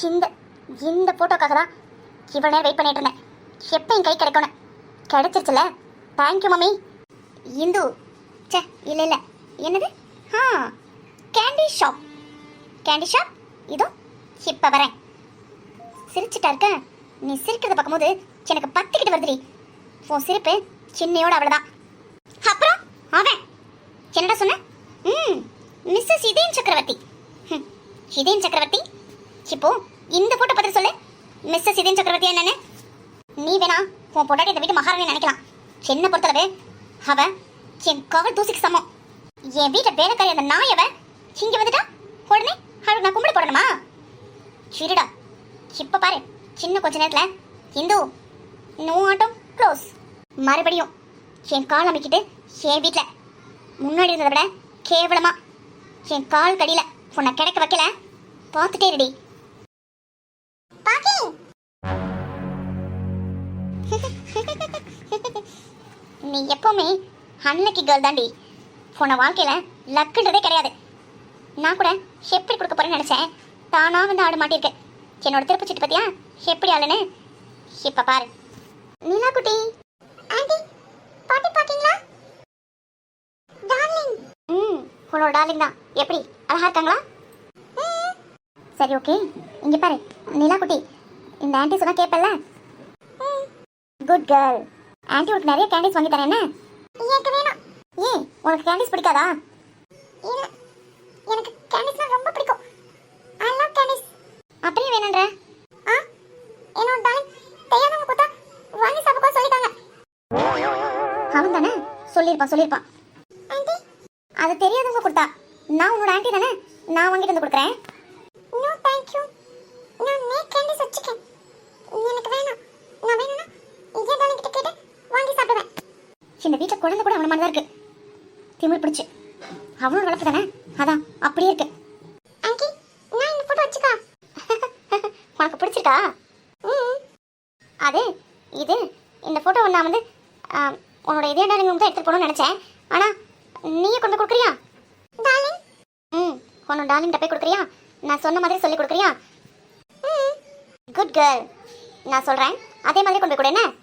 இந்த இந்த ஃபோட்டோக்காக தான் இவ்வளோ நேரம் வெயிட் பண்ணிட்டு இருந்தேன். எப்போ என் கை கிடைக்கணும்? கிடைச்சிருச்சுல. Thank you mummy. இந்து சே இல்லை இல்லை, என்னது? ஆ, கேண்டி ஷாப். கேண்டி ஷாப் இதோ இப்போ வரேன். சிரிச்சுட்டா இருக்க. நீ சிரிக்கிறத பார்க்கும்போது எனக்கு பத்துக்கிட்டு வருதுடி. உன் சிரிப்பு சின்னையோட அவ்வளோதான். அப்புறம் அவன் என்னடா சொன்ன? மிஸ்ஸஸ் இதேன் சக்கரவர்த்தி. இதேன் சக்கரவர்த்தி, இப்போ இந்த போட்டோ பத்தி சொல்லு. மிஸ்ஸஸ் இதேன் சக்கரவர்த்தி என்னன்னு? நீ வேணா உன் பொண்டாட்டி இந்த வீட்டு மகாராணி நினைக்கலாம். என்ன பொறுத்தளவு அவ என் கால் தூசிக்கு சமம். என் வீட்டை வேலைக்காரி அந்த நாயவ இங்க வந்துட்டா உடனே அவளுக்கு நான் கும்பிட போடணுமா? சரிடா, இப்ப பாரு, சின்ன கொஞ்ச நேரத்துல இந்து நோ ஆட்டம் க்ளோஸ். மறுபடியும் என் கால் அமைக்கிட்டு என் வீட்டுல முன்னாடி இருந்ததை விட கேவலமா என் கால் கடியில உன்னை கிடைக்க வைக்கல. பார்த்துட்டே ரெடி. நீ எப்பவுமே அன்லக்கி கேர்ள் தாண்டி. உன்னை வாழ்க்கையில லக்குன்றதே கிடையாது. நான் கூட எப்படி கொடுக்க போறேன்னு நினைச்சேன். தானா வந்து ஆடு மாட்டிருக்கு. என்னோட திருப்பு சீட்டு பத்தியா எப்படி ஆளுன்னு இப்ப பாரு. நீலா குட்டி, ஆண்டி பாட்டி பாத்தீங்களா? டார்லிங். உன்னோட டார்லிங் தான். எப்படி அழகா இருக்காங்களா? சரி ஓகே, இங்க பாரு நீலா குட்டி, இந்த ஆண்டி சொன்னா கேப்பல்ல? Good girl. ஆண்டி உனக்கு நிறைய கேண்டிஸ் வாங்கி தரேன். என்ன எனக்கு வேணும். ஏன் உனக்கு கேண்டிஸ் பிடிக்காதா? இல்ல, எனக்கு கேண்டிஸ்னா ரொம்ப பிடிக்கும். I love candies. அப்படியே வேணும்ன்ற? என்னோட டார்லிங் தெரியாதவங்க கொடுத்தா வாங்கி சாப்பிட சொல்லிட்டாங்க. அவன் தானே சொல்லியிருப்பான். ஆண்டி அது தெரியாதவங்க கொடுத்தா. நான் உன்னோட ஆண்டி தானே, நான் வாங்கிட்டு வந்து கொடுக்குறேன். நோ தேங்க் யூ, நான் நேக் கேண்டிஸ் வச்சுக்கேன். எனக்கு வேணாம். நான் வேணும்னா இதே டார்லிங் கிட்ட கேட்டு வாங்கி சாப்பிடுவேன். இந்த வீட்டில் குழந்தை கூட அவன மாதிரி தான் இருக்கு. திமிர் பிடிச்சு. அவனோட வளர்ப்பு தானே, அதான் அப்படியே இருக்கு. ஆண்டி நான் இந்த போட்டோ வச்சுக்கா. உனக்கு பிடிச்சிருக்கா? அது இது இந்த போட்டோ நான் வந்து உன்னோட இதே டார்லிங் தான் எடுத்துட்டு போகணும்னு நினைச்சேன். ஆனா நீயே கொண்டு கொடுக்குறியா டார்லிங்? உன்னோட டார்லிங் போய் கொடுக்குறியா? நான் சொன்ன மாதிரி சொல்லி கொடுக்குறியா? Good girl. நான் சொல்றேன் அதே மாதிரி கொண்டு போய் கொடு. என்ன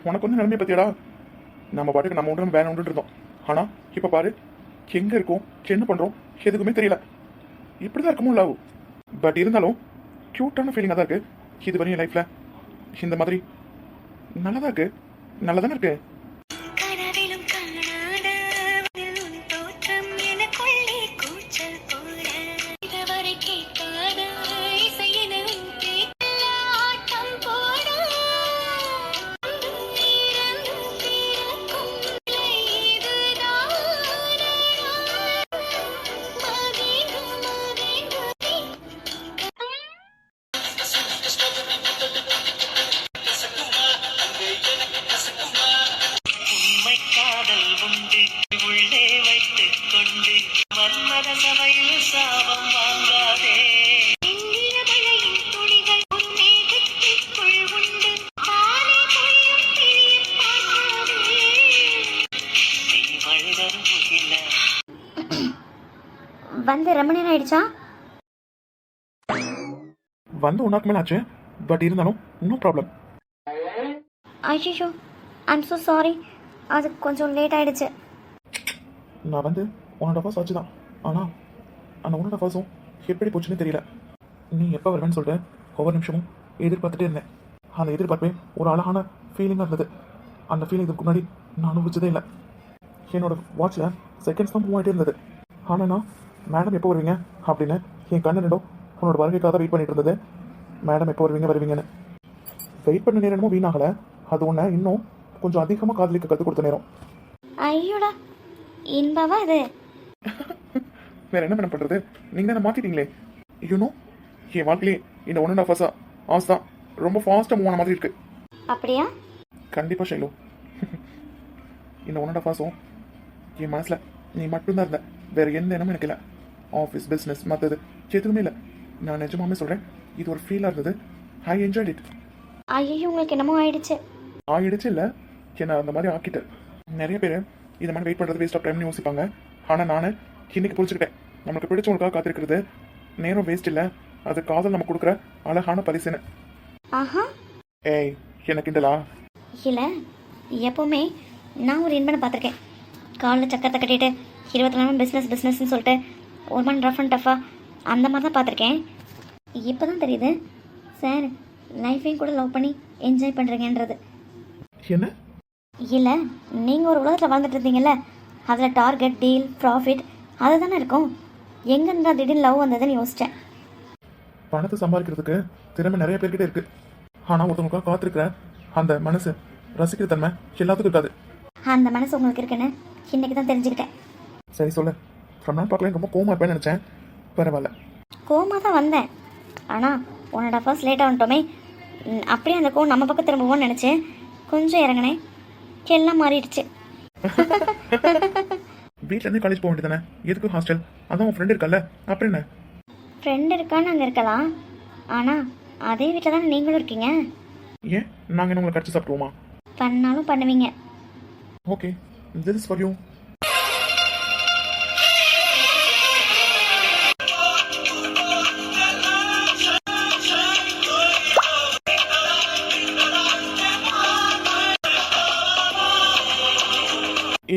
உனக்கு வந்து நிலைமை பத்தியடா. நம்ம பாட்டுக்கு நம்ம ஒன்று வேலை ஒன்று இருந்தோம். ஆனா இப்ப பாரு, எங்க இருக்கோம், என்ன பண்றோம், எதுக்குமே தெரியல. இப்படிதான் இருக்குமோ லவ். பட் இருந்தாலும் கியூட்டான ஃபீலிங்கா தான் இருக்கு. இது வரையும் லைஃப்ல இந்த மாதிரி நல்லதா இருக்கு. நல்லதானே இருக்கு. வந்து ரொம்ப நேரம் ஆயிடுச்சா? வந்து ஒன்னாக்கு மேல ஆச்சு. பட் இருந்தாலும் நோ ப்ராப்ளம். ஐயோ, ஐம் ஸோ சாரி. அது கொஞ்சம் லேட் ஆயிடுச்சு. நான் வந்து 1.5 hours ஆச்சு தான். ஆனால் அந்த 1.5 hours எப்படி போச்சுன்னு தெரியல. நீ எப்போ வருவேன்னு சொல்லிட்டு ஒவ்வொரு நிமிஷமும் எதிர்பார்த்துட்டே இருந்தேன். அந்த எதிர்பார்ப்பே ஒரு அழகான ஃபீலிங்காக இருந்தது. அந்த ஃபீலிங் இதுக்கு முன்னாடி நான் அனுபவிச்சதே இல்லை. என்னோட வாட்சில் செகண்ட்ஸ் தான் மூவ் ஆகிட்டே இருந்தது. ஆனால் நான் மேடம் எப்போ வருவீங்க அப்படின்னு என் கண்ணு ரெண்டும் உன்னோட வருகைக்காக தான் வெயிட் பண்ணிட்டு இருந்தது. மேடம் எப்போ வருவீங்கன்னு வெயிட் பண்ண நேரமும் வீணாகலை. அது ஒன்று இன்னும் கொஞ்சம் அதிகமாக காதலிக்க கற்றுக் கொடுத்த நேரம். ஐயோடா, இன்பவா இது. வேற என்ன மேடம் பண்ணுறது? நீங்கள் தானே மாற்றிட்டீங்களே. யூனோ என் வாழ்க்கையிலே இந்த 1.5 ஹவர்ஸா ஆஸ் தான் ரொம்ப ஃபாஸ்ட்டாக மூவ் ஆன மாதிரி இருக்கு. அப்படியா? கண்டிப்பாக ஷைலு. இந்த 1.5 ஹவர்ஸும் என் மனசில் நீ மட்டும்தான் இருந்த, வேற எந்த எண்ணமும் எனக்கு இல்லை. ஆஃபீஸ் பிஸ்னஸ் மற்றது எதுவுமே இல்லை. நான் நிஜமாவே சொல்கிறேன், இது ஒரு ஃபீலாக இருந்தது. I enjoyed it. ஐயோ, உங்களுக்கு என்னமோ ஆயிடுச்சு. ஆகிடுச்சு இல்லை, என்ன அந்த மாதிரி ஆக்கிட்டு. நிறைய பேர் இந்த மாதிரி வெயிட் பண்ணுறது வேஸ்ட் ஆஃப் டைம்னு யோசிப்பாங்க. ஆனால் நான் இன்னைக்கு புரிஞ்சுக்கிட்டேன், நமக்கு பிடிச்சவங்களுக்காக காத்திருக்கிறது நேரம் வேஸ்ட் இல்லை, அது காதல் நம்ம கொடுக்குற அழகான பரிசுன்னு. ஆஹா. ஏய், எனக்கு இந்தலா இல்லை, எப்போவுமே நான் ஒரு இன்பனை பார்த்துருக்கேன். காலில் சக்கரத்தை கட்டிட்டு 24 நாளும் பிஸ்னஸ்ன்னு சொல்லிட்டு ஒரு மணி ரஃப் அண்ட் டஃபாக அந்த மாதிரி தான் பார்த்துருக்கேன். இப்போ தான் தெரியுது சார் லைஃபையும் கூட லவ் பண்ணி என்ஜாய் பண்ணுறீங்கன்றது. என்ன? இல்லை, நீங்கள் ஒரு உலகத்தில் வாழ்ந்துட்டு இருந்தீங்கல்ல, அதில் டார்கெட் டீல் ப்ராஃபிட் அது தானே இருக்கும். எங்கேருந்தா திடீர்னு லவ் வந்ததுன்னு யோசித்தேன். பணத்தை சம்பாதிக்கிறதுக்கு திறமை நிறைய பேர்கிட்ட இருக்கு. ஆனால் ஒருத்தவங்களுக்காக காத்திருக்கிற அந்த மனசு, ரசிக்கிற தன்மை எல்லாத்துக்கும் இருக்காது. அந்த மனசு உங்களுக்கு இருக்குன்னு இன்னைக்கு தான் தெரிஞ்சுக்கிட்டேன். சரி சொல்லு. ரொம்ப நாள் பார்க்கல, ரொம்ப கோவமா இருப்பேன்னு நினச்சேன். பரவாயில்ல, கோவமாக தான் வந்தேன். ஆனால் 1.5 hours லேட்டாக வந்துட்டோமே, அப்படியே அந்த கோவம் நம்ம பக்கம் திரும்புவோன்னு நினச்சேன். கொஞ்சம் இறங்கினேன், எல்லாம் மாறிடுச்சு. வீட்டிலேருந்து காலேஜ் போக வேண்டியதானே, எதுக்கு ஹாஸ்டல்? அதான் உன் ஃப்ரெண்ட் இருக்கல்ல, அப்புறம் என்ன? ஃப்ரெண்டு இருக்கான்னு அங்கே இருக்கலாம், ஆனால் அதே வீட்டில் தானே நீங்களும் இருக்கீங்க. ஏன் நாங்கள் என்ன உங்களை கடிச்சு சாப்பிடுவோமா? பண்ணாலும் பண்ணுவீங்க. Okay, this is for you.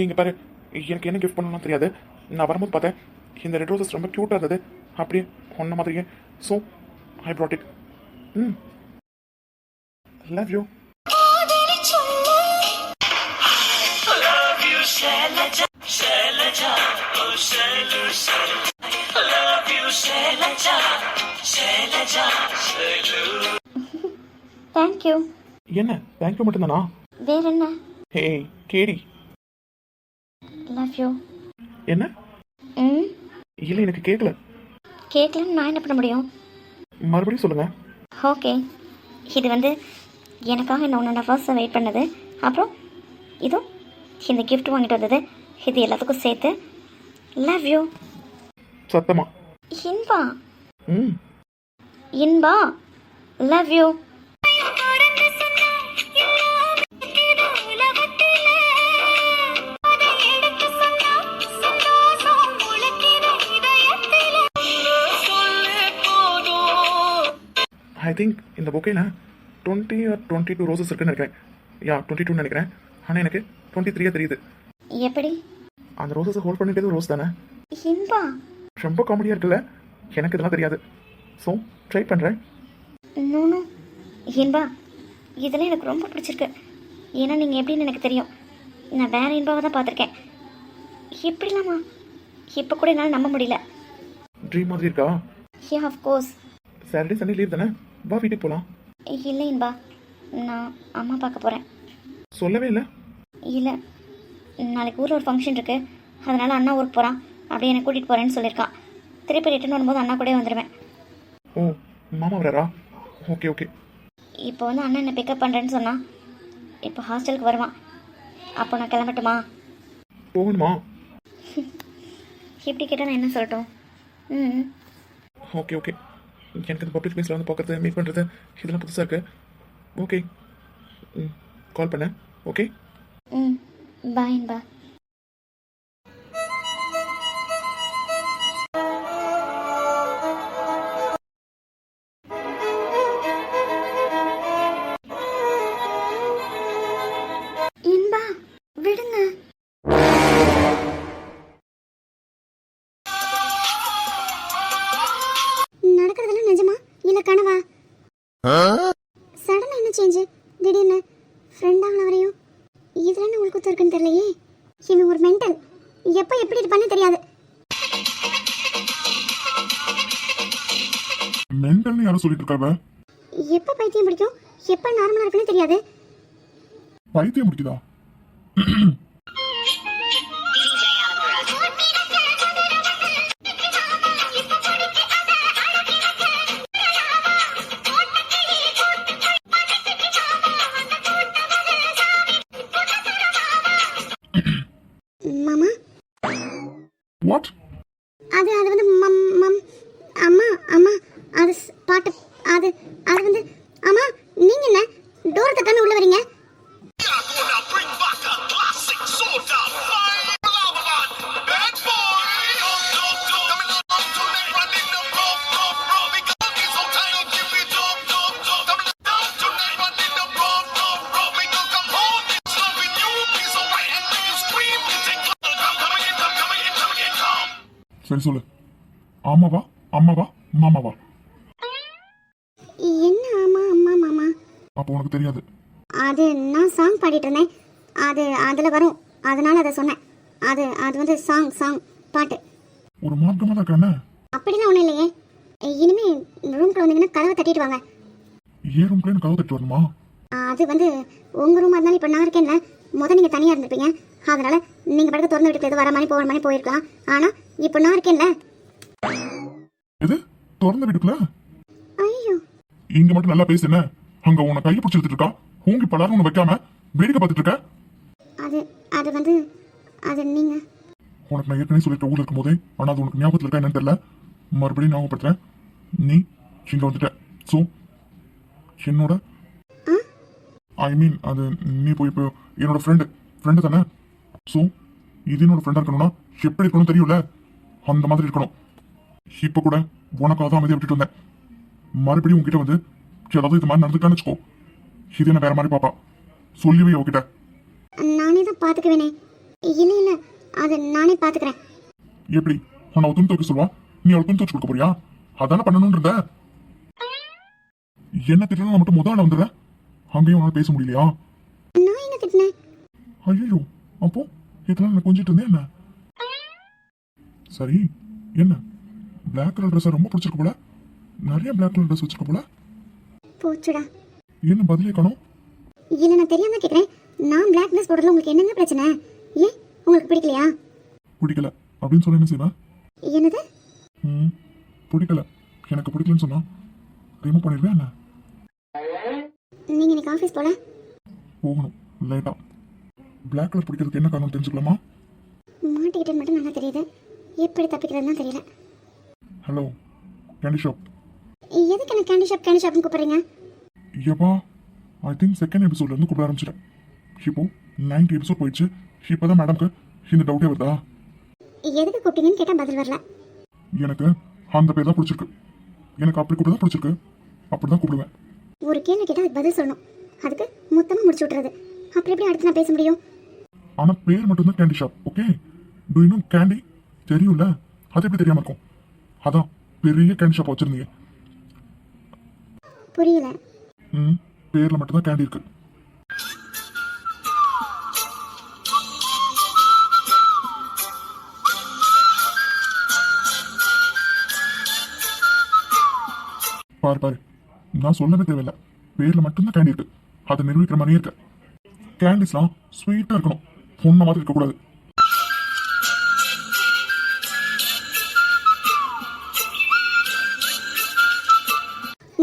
இங்கே பாரு, எனக்கு என்ன கிஃப்ட் பண்ணணும்னு தெரியாது. நான் வரும்போது பார்த்தேன், இந்த ரெட் ரோசஸ் ரொம்ப க்யூட்டாக இருந்தது, அப்படியே ஒன்ன மாதிரியே. So I brought it. Love you. Thank you. என்ன தேங்க்யூ மட்டும்தானா? வேற என்ன? ஹே கேடி. Love you. என்ன? இல்லை, எனக்கு கேட்கல. கேட்கலன்னு நான் என்ன பண்ண முடியும்? மறுபடியும் சொல்லுங்க. ஓகே, இது வந்து எனக்காக இந்த 1.5 hours வெயிட் பண்ணது, அப்புறம் இதோ இந்த கிஃப்ட் வாங்கிட்டு வந்தது, இது எல்லாத்துக்கும் சேர்த்து லவ் யூ. சத்தமா? இன்பா. ம், Inba, love you. I think இந்த பொக்கேல 20 or 22 ரோசஸ் இருக்குன்னு நினைக்கிறேன். யா 22 நினைக்கிறேன். ஆனால் எனக்கு 23 தெரியுது. எப்படி? அந்த ரோசஸை ஹோல்ட் பண்ணிட்டது ரோஸ் தானே? இன்பா, ரொம்ப காமெடியாக இருக்குல்ல? எனக்கு இதெல்லாம் தெரியாது. ஸோ ட்ரை பண்ணுறேன். நோ இன்பா, இதெல்லாம் எனக்கு ரொம்ப பிடிச்சிருக்கு. ஏன்னா நீங்கள் எப்படின்னு எனக்கு தெரியும். நான் வேற இன்பாவை தான் பார்த்துருக்கேன். இப்படிலாமா? இப்போ கூட என்னால் நம்ப முடியல. ட்ரீம் மாதிரி இருக்கா? யா ஆஃப்கோர்ஸ். சாட்டர்டே சண்டே லீவ் தானே, வா வீட்டுக்கு போகலாம். இல்லை இன்பா, நான் அம்மா பார்க்க போகிறேன். சொல்லவே இல்லை. இல்லை, நாளைக்கு ஊரில் ஒரு ஃபங்க்ஷன் இருக்குது, அதனால் அண்ணா ஊருக்கு போகிறான், அப்படியே என்னை கூட்டிகிட்டு போகிறேன்னு சொல்லியிருக்கான். திருப்பி ரிட்டர்ன் வரும்போது அண்ணா கூட வந்துடுவேன். ஓ, மாமா வராரா? Okay okay. இப்போ வந்து அண்ணன் என்னை பிக்கப் பண்ணுறேன்னு சொன்னான். இப்போ ஹாஸ்டலுக்கு வருவான். அப்போ நான் கிளம்பட்டுமா? போகணுமா? இப்படி கேட்டால் நான் என்ன சொல்லட்டும்? ம், ஓகே ஓகே. எனக்கு இந்த பப்ளிக் பிளேஸில் வந்து பார்க்குறது, மீட் பண்ணுறது இதெல்லாம் புதுசாக இருக்குது. ஓகே, கால் பண்ணேன். ஓகே, ம், பாய் இன்பா. இன்பா, விடுங்க. நடக்கிறதெல்லாம் நிஜமா இல்ல கனவா? சடனா என்ன சேஞ்சு? திடீர்னு ஃப்ரெண்ட் ஆகல வரையும் இதுல என்ன உள்குத்து இருக்குன்னு தெரியலையே. இவன் ஒரு மென்டல். எப்போ எப்படி இது பண்ண தெரியாது. மென்டல்னு யாரும் சொல்லிட்டு இருக்காங்க? எப்போ பைத்தியம் பிடிக்கும், எப்போ நார்மலா இருக்குன்னு தெரியாது. பைத்தியம் பிடிக்குதா? வாட்? அது அது வந்து மம் மம் அம்மா அம்மா அது பாட்டு அது அது வந்து அம்மா நீங்க என்ன டோர் தட்டாம உள்ள வரீங்க? சரி சொல்லு, ஆமாவா அம்மாவா மாமாவா? என்ன அம்மா அம்மா மாமா? அப்போ உனக்கு தெரியாது. அது நான் சாங் பாடிட்டு இருந்தேன், அது அதில் வரும், அதனால அதை சொன்னேன். அது அது வந்து சாங் சாங் பாட்டு. ஒரு மார்க்கமாக தான் இருக்கானே. அப்படிலாம் ஒன்றும் இல்லையே. இனிமே ரூம்குள்ள வந்தீங்கன்னா கதவை தட்டிட்டு வாங்க. ஏன் ரூம்குள்ளே எனக்கு கதவு தட்டி வரணுமா? அது வந்து உங்கள் ரூமாக இருந்தாலும் இப்போ நான் இருக்கேன்ல, நீங்கள் தனியாக இருந்திருப்பீங்க, அதனால நீங்கள் படத்தை திறந்து விட்டு எது வர மாதிரி போகிற மாதிரி போயிருக்கலாம். ஆனால் இப்போ நான் இருக்கேன்ல. எது திறந்த வீட்டுக்குள்ள? ஐயோ, இங்க மட்டும் நல்லா பேசு. என்ன அங்க உன்னை கையை பிடிச்சி எடுத்துட்டு இருக்கா? ஊங்கி பலாரும் உன்னை வைக்காம வேடிக்கை பார்த்துட்டு இருக்க. அது அது வந்து அது நீங்கள் உனக்கு நான் ஏற்கனவே சொல்லிட்டு ஊர்ல இருக்கும் போதே, ஆனா அது உனக்கு ஞாபகத்தில் இருக்கா என்னன்னு தெரியல. மறுபடியும் ஞாபகப்படுத்துறேன், நீ இங்க வந்துட்ட. ஸோ என்னோட ஐ மீன் அது நீ போய் இப்போ என்னோட ஃப்ரெண்டு தானே. ஸோ இது என்னோட ஃப்ரெண்டாக இருக்கணும்னா எப்படி இருக்கணும் தெரியும்ல, அந்த மாதிரி இருக்கணும். இப்போ கூட உனக்காக தான் அமைதியாக விட்டுட்டு வந்தேன். மறுபடியும் உங்ககிட்ட வந்து ஏதாவது இது மாதிரி நடந்துக்கான்னு வச்சுக்கோ, இது என்ன வேற மாதிரி பாப்பா. சொல்லிவே உங்ககிட்ட. நானே தான் பார்த்துக்குவேனே. இல்லை இல்லை, அது நானே பார்த்துக்கிறேன். எப்படி உன்னை துணி துவைக்க சொல்லுவா, நீ அவள் துணி துவைச்சு கொடுக்க போறியா? அதானே பண்ணணும்ன்றத. என்ன திட்டணும் மட்டும் முதல்ல வந்துடுறேன், அங்கேயும் உன்னால பேச முடியலையா? நான் என்ன திட்டினேன்? ஐயோ, அப்போ இதெல்லாம் நான் கொஞ்சிட்டு இருந்தேன் என்ன? சரி, என்ன பிளாக் கலர் ட்ரெஸ் ரொம்ப பிடிச்சிருக்கு போல, நிறைய பிளாக் கலர் ட்ரெஸ் வச்சிருக்க போல. போச்சுடா. என்ன பதிலே காணோம்? இல்லை, நான் தெரியாம கேட்குறேன். நான் பிளாக் ட்ரெஸ் போடுறதுல உங்களுக்கு என்னங்க பிரச்சனை? ஏன் உங்களுக்கு பிடிக்கலையா? பிடிக்கல அப்படின்னு சொல்ல என்ன செய்வேன்? என்னது? பிடிக்கல, எனக்கு பிடிக்கலன்னு சொன்னா ரிமூவ் பண்ணிடுவேன் என்ன? நீங்கள் இன்னைக்கு ஆஃபீஸ் போல? போகணும் லேட்டா. பிளாக் கலர் பிடிக்கிறதுக்கு என்ன காரணம் தெரிஞ்சுக்கலாமா? மாட்டிக்கிட்டேன்னு மட்டும் நல்லா தெரியுது, எப்படி தப்பிக்கிறதுன்னு தெரியல. Hello, candy shop. எதுக்கு என்ன கேண்டி ஷாப்னு கூப்பிடுறீங்க? ஏப்பா, ஐ திங்க் செகண்ட் எபிசோட்ல இருந்து கூப்பிட ஆரம்பிச்சிட்டேன். இப்போ 90 எபிசோட் போயிடுச்சு, இப்போதான் மேடம்க்கு இந்த டவுட்டே வருதா? எதுக்கு கூப்பிட்டீங்கன்னு கேட்டால் பதில் வரல. எனக்கு அந்த பேர் தான் பிடிச்சிருக்கு, எனக்கு அப்படி கூப்பிட்டு தான் பிடிச்சிருக்கு, அப்படிதான் கூப்பிடுவேன். ஒரு கேள்வி கேட்டால் அதுக்கு பதில் சொல்லணும், அதுக்கு மொத்தமாக முடிச்சு விட்றது. அப்படி எப்படி அடுத்து நான் பேச முடியும்? ஆனா பேர் மட்டும்தான் candy shop. Okay, to you know candy? தெரியும்ல, அது எப்படி தெரியாம இருக்கும்? அதான் பெரிய கேண்டி ஷாப் வச்சிருந்தீங்க. புரியல. பேர்ல மட்டும்தான் கேண்டி இருக்கு. பாரு பாரு, நான் சொல்லவே தேவையில்ல, பேர்ல மட்டும்தான் கேண்டி இருக்கு. அதை நிரூபிக்கிற மாதிரியே இருக்கு. கேண்டிஸ்லாம் ஸ்வீட்டா இருக்கணும், பொண்ண மாதிரி இருக்கக்கூடாது.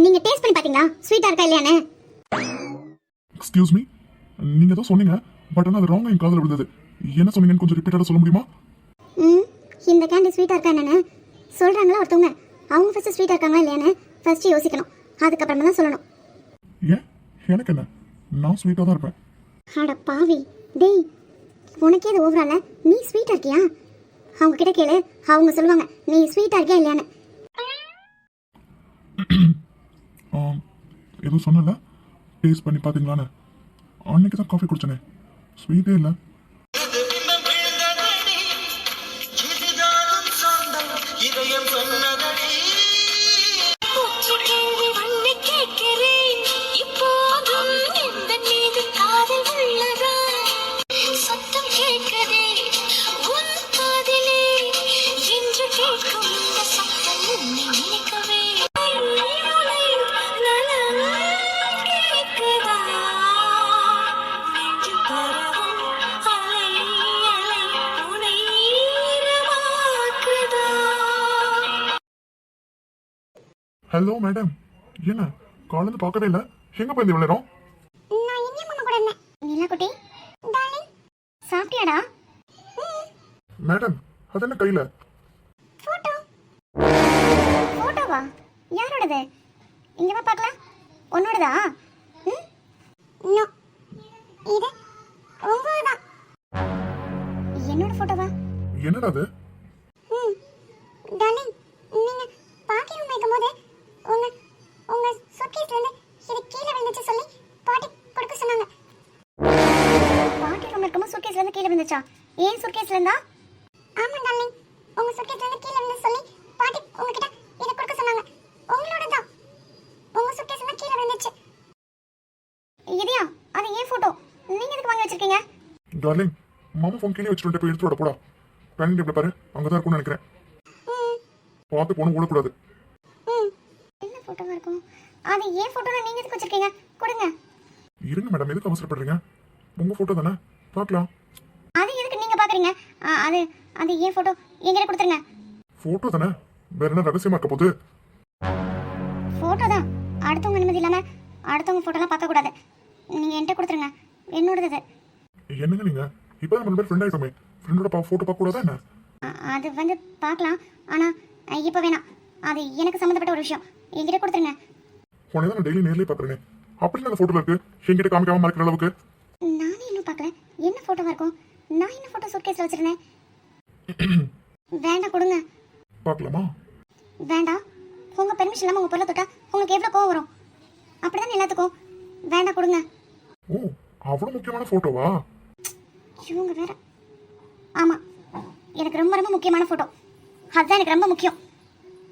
நீங்க டேஸ்ட் பண்ணி பாத்தீங்களா ஸ்வீட்டா இருக்கா இல்லையானே? எக்ஸ்கியூஸ் மீ, நீங்க ஏதோ சொன்னீங்க, பட் ஆனால் அது ராங்கா என் காதுல விழுந்தது. என்ன சொன்னீங்கன்னு கொஞ்சம் ரிப்பீட்டடா சொல்ல முடியுமா? இந்த கேண்டி ஸ்வீட்டா இருக்கா என்னன்னு சொல்றாங்களா ஒருத்தவங்க, அவங்க ஃபர்ஸ்ட் ஸ்வீட்டா இருக்காங்களா இல்லையானே ஃபர்ஸ்ட் யோசிக்கணும், அதுக்கப்புறமா தான் சொல்லணும். ஏன் எனக்கு என்ன, நான் ஸ்வீட்டா தான் இருப்பேன். அட பாவி, டேய் உனக்கே அது ஓவரால நீ ஸ்வீட்டா இருக்கியா? அவங்க கிட்ட கேளு, அவங்க சொல்லுவாங்க நீ ஸ்வீட்டா இருக்கியா இல்லையான்னு. ஏதோ சொன்னல டேஸ்ட் பண்ணி பாத்தீங்களான்னு, அன்னைக்கு தான் காஃபி குடிச்சனே, ஸ்வீட்டே இல்லை. ஹலோ மேடம், என்ன காலேஜ் பார்க்கவே இல்லை, எங்க போய் இவ்வளோ நேரம்? நான் இங்கே மாமா கூட இருந்தேன். நிலா குட்டி டார்லிங், சாப்பிட்டியாடா? மேடம், அது என்ன கையில? போட்டோ. போட்டோவா? யாரோடது? இங்க வா பார்க்கலாம். உன்னோடதா? ம்? நோ. இது உங்களோடதான். என்னோட போட்டோவா? என்னடா அது? டார்லிங், நீங்க பாக்கியம் வைக்கும்போது உங்க உங்க சூட்கேஸ்ல இருந்து இது கீழே விழுந்துச்சு சொல்லி பாட்டி கொடுக்க சொன்னாங்க. பாட்டி ரூம்ல இருக்கும்போது சூட்கேஸ்ல இருந்து கீழே விழுந்துச்சா? ஏன் சூட்கேஸ்ல இருந்தா? ஆமா டார்லிங், உங்க சூட்கேஸ்ல இருந்து கீழே விழுந்து சொல்லி பாட்டி உங்ககிட்ட இத கொடுக்க சொன்னாங்க. உங்களோட தான். உங்க சூட்கேஸ்ல இருந்து கீழே விழுந்துச்சு. இதையா? அது ஏன் போட்டோ? நீங்க எதுக்கு வாங்கி வச்சிருக்கீங்க? டார்லிங், மாமா ஃபோன் கீழே வச்சுட்டு போய் எடுத்து விட போடா. டைனிங் டேபிள் பாரு, அங்கதான் இருக்கும்னு நினைக்கிறேன். பார்த்து போன ஓடக்கூடாது. என்ன போட்டோவா இருக்கும்? அது ஏன் போட்டோல நீங்க எதுக்கு வச்சிருக்கீங்க? கொடுங்க. இருங்க மேடம், எதுக்கு அவசரப்படுறீங்க? உங்க போட்டோ தானே, பார்க்கலாம். அது எதுக்கு நீங்க பாக்குறீங்க? அது அது ஏன் போட்டோ என்கிட்ட கொடுத்துருங்க. போட்டோ தானே, வேற என்ன ரகசியமா இருக்க போகுது? போட்டோ தான். அடுத்தவங்க அனுமதி இல்லாம அடுத்தவங்க போட்டோலாம் பார்க்க கூடாது. நீங்க என்கிட்ட கொடுத்துருங்க. என்னோடது இது. என்னங்க நீங்க இப்போ நம்ம பேர் ஃப்ரெண்ட் ஆயிட்டோமே, ஃப்ரெண்டோட போட்டோ பார்க்க கூடாதா என்ன? அது வந்து பார்க்கலாம். ஆனா இப்போ வேணாம். அது எனக்கு சம்மந்தப்பட்ட ஒரு விஷயம். என்கிட்ட கொடுத்துருங்க. உடனே தான் டெய்லி நேர்லயே பார்க்குறேனே, அப்படின்னு அந்த போட்டோல இருக்கு. என்கிட்ட காமிக்காம மறைக்கிற அளவுக்கு நானே இன்னும் பார்க்கல. என்ன போட்டோவா இருக்கும்? நான் என்ன போட்டோ சூட்கேஸ்ல வச்சிருந்தேன். வேண்டாம், கொடுங்க. பார்க்கலாமா? வேண்டாம். உங்க பெர்மிஷன் இல்லாம உங்க பொருளை தொட்டா உங்களுக்கு எவ்வளவு கோவம் வரும்? அப்படிதான் எல்லாத்துக்கும். வேண்டாம், கொடுங்க. ஓ, அவ்வளவு முக்கியமான போட்டோவா? இவங்க வேற. ஆமா, எனக்கு ரொம்ப ரொம்ப முக்கியமான போட்டோ. அதுதான் எனக்கு ரொம்ப முக்கியம்.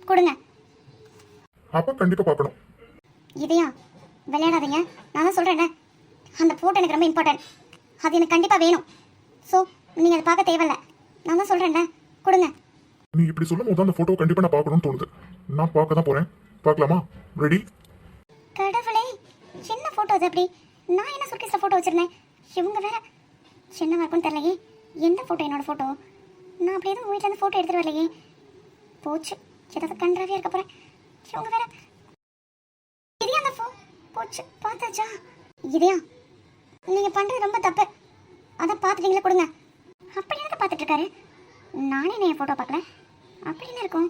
கொடுங்க. அப்ப கண்டிப்பா பார்க்கணும். இதையா? விளையாடாதீங்க. நான் தான் சொல்றேன்ல, அந்த போட்டோ எனக்கு ரொம்ப இம்பார்ட்டன்ட். அது எனக்கு கண்டிப்பா வேணும். ஸோ நீங்க அதை பார்க்க தேவையில்ல. நான் தான் சொல்றேன்ல, கொடுங்க. நீ இப்படி சொல்லும் போது அந்த போட்டோ கண்டிப்பா நான் பார்க்கணும்னு தோணுது. நான் பார்க்க தான் போறேன். பார்க்கலாமா? ரெடி? கடவுளே, என்ன போட்டோ அது? அப்படி நான் என்ன சுர்கேஸ்ல போட்டோ வச்சிருந்தேன். இவங்க வேற. என்னவா இருக்கும்னு தெரியலையே. எந்த போட்டோ என்னோட போட்டோ? நான் அப்படியே தான் வீட்டில் இருந்து போட்டோ எடுத்துட்டு வரலையே. போச்சு, ஏதாவது கன்றாவியா இருக்க போறேன். இவங்க வேற. இதையா அந்த போச்சு, பார்த்தாச்சா? இதையா? நீங்க பண்றது ரொம்ப தப்பு. அதை பார்த்துட்டீங்களா? கொடுங்க. அப்படி எனக்கு பார்த்துட்டு இருக்காரு. நானே என் போட்டோ பார்க்கல. அப்படி என்ன இருக்கும்?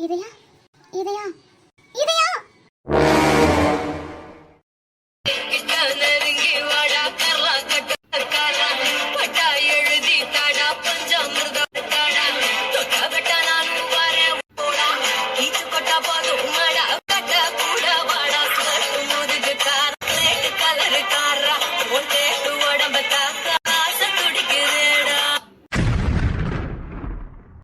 இதையா? இதையா?